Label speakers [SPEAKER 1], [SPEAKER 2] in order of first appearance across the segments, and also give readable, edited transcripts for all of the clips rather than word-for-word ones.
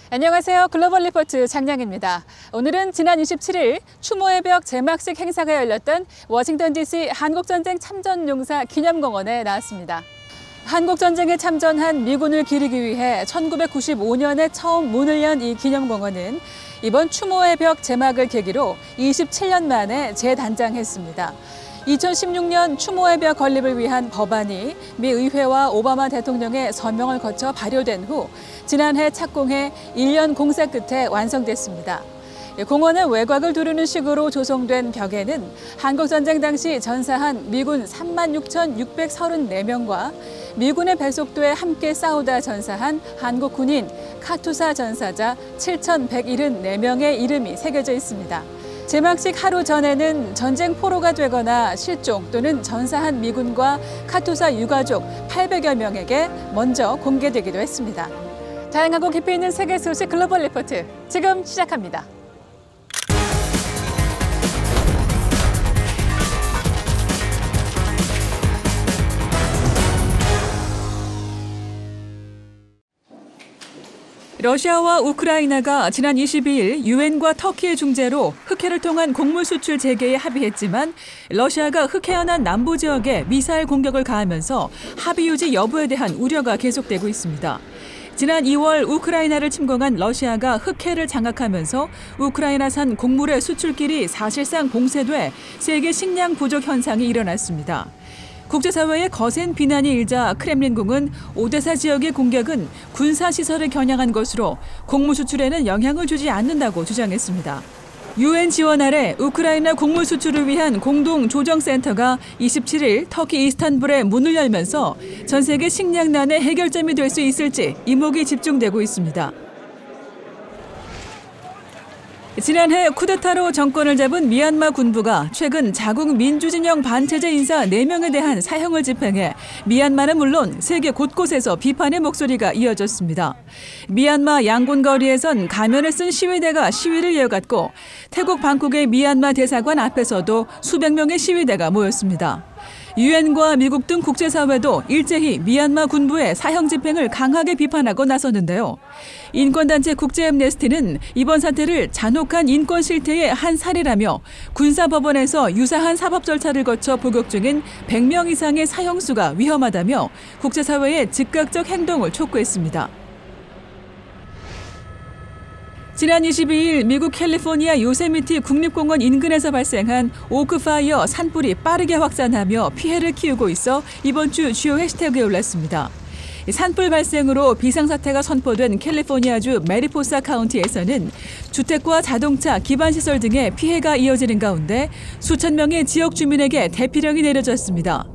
[SPEAKER 1] 안녕하세요. 글로벌 리포트 장량입니다. 오늘은 지난 27일 추모의 벽 제막식 행사가 열렸던 워싱턴 DC 한국전쟁 참전용사 기념공원에 나왔습니다. 한국전쟁에 참전한 미군을 기리기 위해 1995년에 처음 문을 연 이 기념공원은 이번 추모의 벽 제막을 계기로 27년 만에 재단장했습니다. 2016년 추모의 벽 건립을 위한 법안이 미 의회와 오바마 대통령의 서명을 거쳐 발효된 후 지난해 착공해 1년 공사 끝에 완성됐습니다. 공원의 외곽을 두르는 식으로 조성된 벽에는 한국전쟁 당시 전사한 미군 36,634명과 미군에 배속돼 함께 싸우다 전사한 한국 군인 카투사 전사자 7,174명의 이름이 새겨져 있습니다. 제막식 하루 전에는 전쟁 포로가 되거나 실종 또는 전사한 미군과 카투사 유가족 800여 명에게 먼저 공개되기도 했습니다. 다양하고 깊이 있는 세계 소식 글로벌 리포트 지금 시작합니다. 러시아와 우크라이나가 지난 22일 유엔과 터키의 중재로 흑해를 통한 곡물 수출 재개에 합의했지만 러시아가 흑해연안 남부 지역에 미사일 공격을 가하면서 합의 유지 여부에 대한 우려가 계속되고 있습니다. 지난 2월 우크라이나를 침공한 러시아가 흑해를 장악하면서 우크라이나산 곡물의 수출길이 사실상 봉쇄돼 세계 식량 부족 현상이 일어났습니다. 국제사회의 거센 비난이 일자 크렘린궁은 오데사 지역의 공격은 군사시설을 겨냥한 것으로 곡물 수출에는 영향을 주지 않는다고 주장했습니다. 유엔 지원 아래 우크라이나 곡물 수출을 위한 공동조정센터가 27일 터키 이스탄불에 문을 열면서 전 세계 식량난의 해결점이 될 수 있을지 이목이 집중되고 있습니다. 지난해 쿠데타로 정권을 잡은 미얀마 군부가 최근 자국 민주진영 반체제 인사 4명에 대한 사형을 집행해 미얀마는 물론 세계 곳곳에서 비판의 목소리가 이어졌습니다. 미얀마 양곤 거리에선 가면을 쓴 시위대가 시위를 이어갔고 태국 방콕의 미얀마 대사관 앞에서도 수백 명의 시위대가 모였습니다. 유엔과 미국 등 국제사회도 일제히 미얀마 군부의 사형 집행을 강하게 비판하고 나섰는데요. 인권단체 국제애므네스티는 이번 사태를 잔혹한 인권 실태의 한 사례라며 군사법원에서 유사한 사법 절차를 거쳐 복역 중인 100명 이상의 사형수가 위험하다며 국제사회의 즉각적 행동을 촉구했습니다. 지난 22일 미국 캘리포니아 요세미티 국립공원 인근에서 발생한 오크파이어 산불이 빠르게 확산하며 피해를 키우고 있어 이번 주 주요 해시태그에 올랐습니다. 산불 발생으로 비상사태가 선포된 캘리포니아주 메리포사 카운티에서는 주택과 자동차, 기반시설 등의 피해가 이어지는 가운데 수천 명의 지역 주민에게 대피령이 내려졌습니다.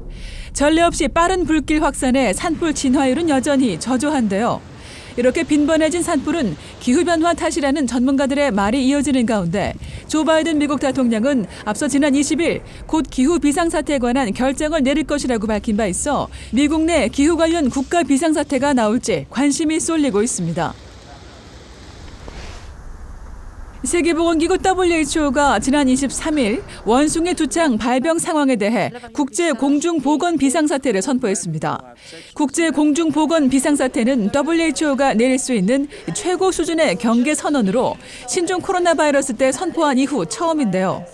[SPEAKER 1] 전례 없이 빠른 불길 확산에 산불 진화율은 여전히 저조한데요. 이렇게 빈번해진 산불은 기후변화 탓이라는 전문가들의 말이 이어지는 가운데 조 바이든 미국 대통령은 앞서 지난 20일 곧 기후 비상사태에 관한 결정을 내릴 것이라고 밝힌 바 있어 미국 내 기후 관련 국가 비상사태가 나올지 관심이 쏠리고 있습니다. 세계보건기구 WHO가 지난 23일 원숭이 두창 발병 상황에 대해 국제공중보건 비상사태를 선포했습니다. 국제공중보건 비상사태는 WHO가 내릴 수 있는 최고 수준의 경계 선언으로 신종 코로나 바이러스 때 선포한 이후 처음인데요.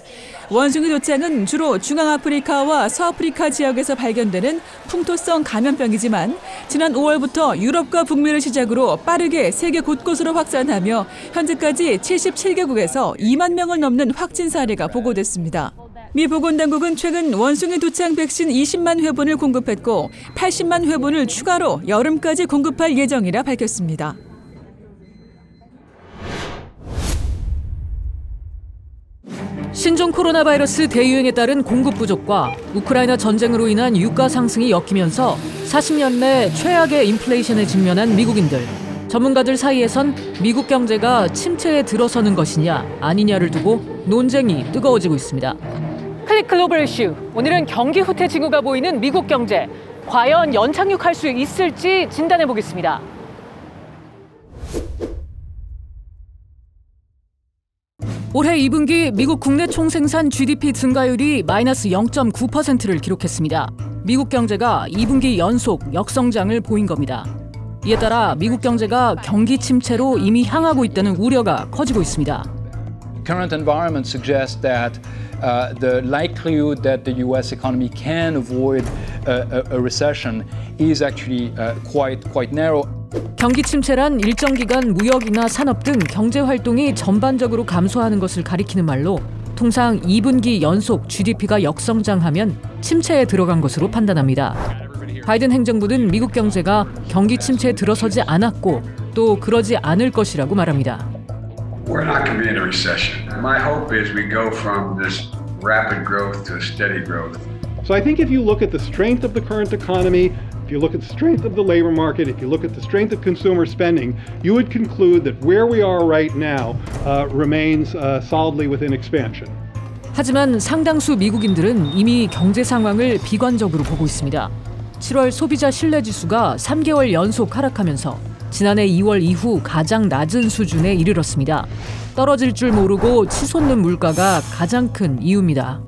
[SPEAKER 1] 원숭이 도창은 주로 중앙아프리카와 서아프리카 지역에서 발견되는 풍토성 감염병이지만 지난 5월부터 유럽과 북미를 시작으로 빠르게 세계 곳곳으로 확산하며 현재까지 77개국에서 2만 명을 넘는 확진 사례가 보고됐습니다. 미 보건당국은 최근 원숭이 두창 백신 20만 회분을 공급했고 80만 회분을 추가로 여름까지 공급할 예정이라 밝혔습니다.
[SPEAKER 2] 신종 코로나 바이러스 대유행에 따른 공급 부족과 우크라이나 전쟁으로 인한 유가 상승이 엮이면서 40년 내 최악의 인플레이션에 직면한 미국인들. 전문가들 사이에선 미국 경제가 침체에 들어서는 것이냐 아니냐를 두고 논쟁이 뜨거워지고 있습니다.
[SPEAKER 3] 클릭 글로벌 이슈. 오늘은 경기 후퇴 징후가 보이는 미국 경제. 과연 연착륙할 수 있을지 진단해 보겠습니다.
[SPEAKER 2] 올해 2분기 미국 국내 총생산 GDP 증가율이 마이너스 0.9%를 기록했습니다. 미국 경제가 2분기 연속 역성장을 보인 겁니다. 이에 따라 미국 경제가 경기 침체로 이미 향하고 있다는 우려가 커지고 있습니다.
[SPEAKER 4] Current environment suggests that the likelihood that the U.S. economy can avoid a recession is actually quite narrow.
[SPEAKER 2] 경기 침체란 일정 기간 무역이나 산업 등 경제 활동이 전반적으로 감소하는 것을 가리키는 말로 통상 2분기 연속 GDP가 역성장하면 침체에 들어간 것으로 판단합니다. 바이든 행정부는 미국 경제가 경기 침체에 들어서지 않았고 또 그러지 않을 것이라고 말합니다.
[SPEAKER 5] We're not going to be in a recession. My hope is we go from this rapid growth to steady growth.
[SPEAKER 6] So I think if you look at the strength of the current economy, if you look at the strength of the labor market, if you look at the strength of consumer spending, you would conclude that where we are right now remains solidly within expansion.
[SPEAKER 2] 하지만 상당수 미국인들은 이미 경제 상황을 비관적으로 보고 있습니다. 7월 소비자 신뢰지수가 3개월 연속 하락하면서 지난해 2월 이후 가장 낮은 수준에 이르렀습니다. 떨어질 줄 모르고 치솟는 물가가 가장 큰 이유입니다.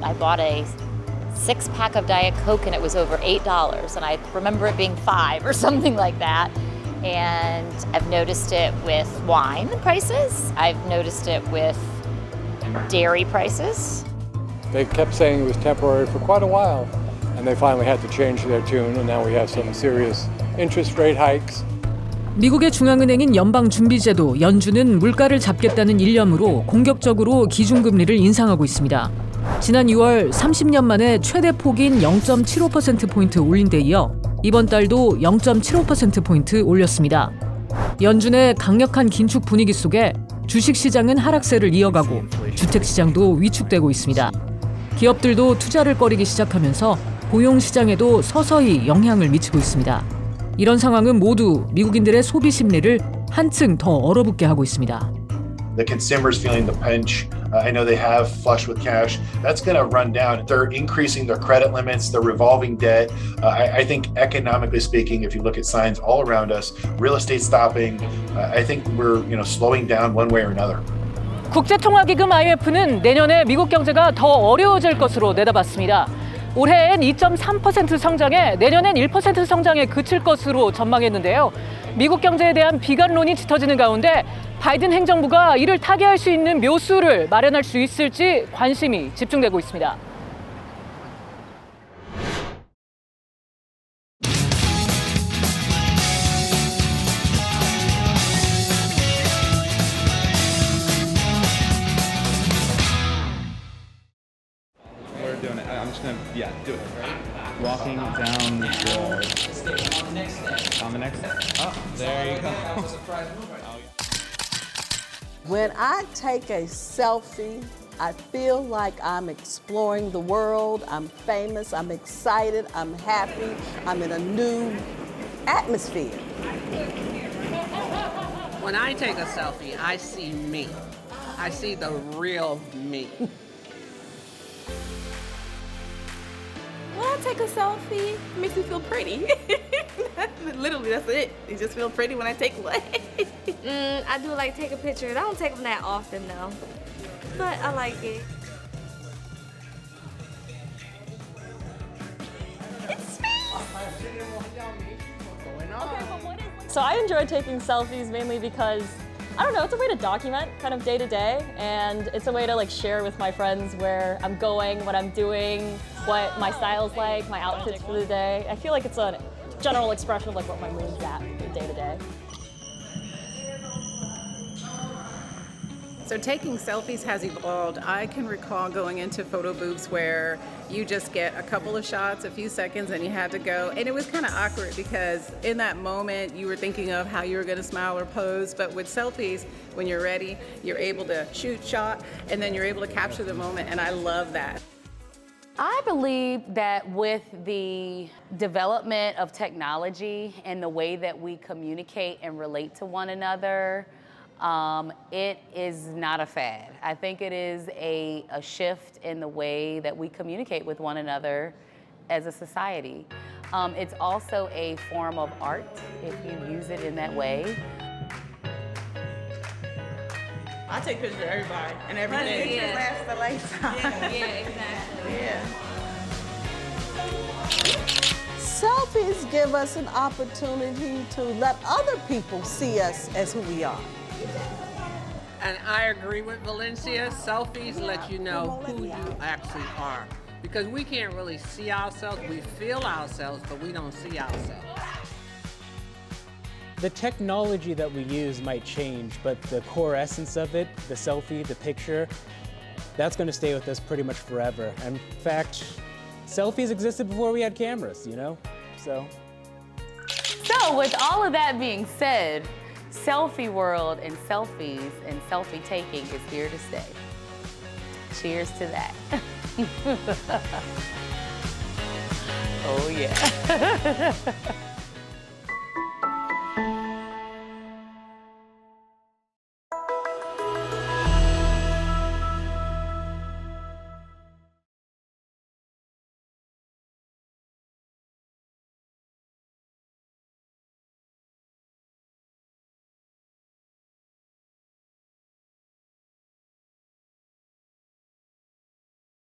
[SPEAKER 7] I bought a 6-pack of Diet Coke and it was over $8 and I remember it being $5 or something like that. And I've noticed it with wine prices. I've noticed it with dairy prices.
[SPEAKER 8] They kept saying it was temporary for quite a while and they finally had to change their tune and now we have some serious interest rate hikes.
[SPEAKER 2] 미국의 중앙은행인 연방준비제도 연준은 물가를 잡겠다는 일념으로 공격적으로 기준금리를 인상하고 있습니다. 지난 6월 30년 만에 최대 폭인 0.75%포인트 올린 데 이어 이번 달도 0.75%포인트 올렸습니다. 연준의 강력한 긴축 분위기 속에 주식시장은 하락세를 이어가고 주택시장도 위축되고 있습니다. 기업들도 투자를 꺼리기 시작하면서 고용시장에도 서서히 영향을 미치고 있습니다. 이런 상황은 모두 미국인들의 소비 심리를 한층 더 얼어붙게 하고 있습니다.
[SPEAKER 9] The consumers feeling the pinch. I know they have flush with cash. That's going to run down. They're increasing their credit limits, their revolving debt. I think economically speaking, if you look at signs all around us, real estate stopping, I think we're slowing down one way or another.
[SPEAKER 3] 국제통화기금 IMF는 내년에 미국 경제가 더 어려워질 것으로 내다봤습니다. 올해엔 2.3% 성장에 내년엔 1% 성장에 그칠 것으로 전망했는데요. 미국 경제에 대한 비관론이 짙어지는 가운데 바이든 행정부가 이를 타개할 수 있는 묘수를 마련할 수 있을지 관심이 집중되고 있습니다.
[SPEAKER 10] Do it. Walking down the on the next step. Oh, there you go.
[SPEAKER 11] When I take a selfie, I feel like I'm exploring the world. I'm famous, I'm excited, I'm happy, I'm in a new atmosphere.
[SPEAKER 12] When I take a selfie, I see me. I see the real me.
[SPEAKER 13] When I take a selfie, it makes me feel pretty. Literally, that's it. You just feel pretty when I take one.
[SPEAKER 14] I do like take a picture. I don't take them that often though, but I like it.
[SPEAKER 13] It's me!
[SPEAKER 15] So I enjoy taking selfies mainly because, I don't know, it's a way to document kind of day to day, and it's a way to share with my friends where I'm going, what I'm doing, what my style's like, my outfits for the day. I feel like it's a general expression of what my mood's at day to day.
[SPEAKER 16] So taking selfies has evolved. I can recall going into photo booths where you just get a couple of shots, a few seconds, and you had to go. And it was kind of awkward because in that moment you were thinking of how you were going to smile or pose. But with selfies, when you're ready, you're able to shoot, shot, and then you're able to capture the moment. And I love that.
[SPEAKER 17] I believe that with the development of technology and the way that we communicate and relate to one another, it is not a fad. I think it is a shift in the way that we communicate with one another as a society. It's also a form of art if you use it in that way.
[SPEAKER 13] I take pictures of everybody and everything.
[SPEAKER 14] Yeah.
[SPEAKER 13] Lasts a lifetime.
[SPEAKER 14] Yeah, exactly.
[SPEAKER 13] Yeah.
[SPEAKER 11] selfies give us an opportunity to let other people see us as who we are.
[SPEAKER 12] And I agree with Valencia. Selfies let you know who you actually are. Because we can't really see ourselves. We feel ourselves, but we don't see ourselves.
[SPEAKER 10] The technology that we use might change, but the core essence of it, the selfie, the picture, that's going to stay with us pretty much forever. And in fact, selfies existed before we had cameras, you know? So
[SPEAKER 17] with all of that being said, selfie world and selfies and selfie taking is here to stay. Cheers to that. Oh yeah.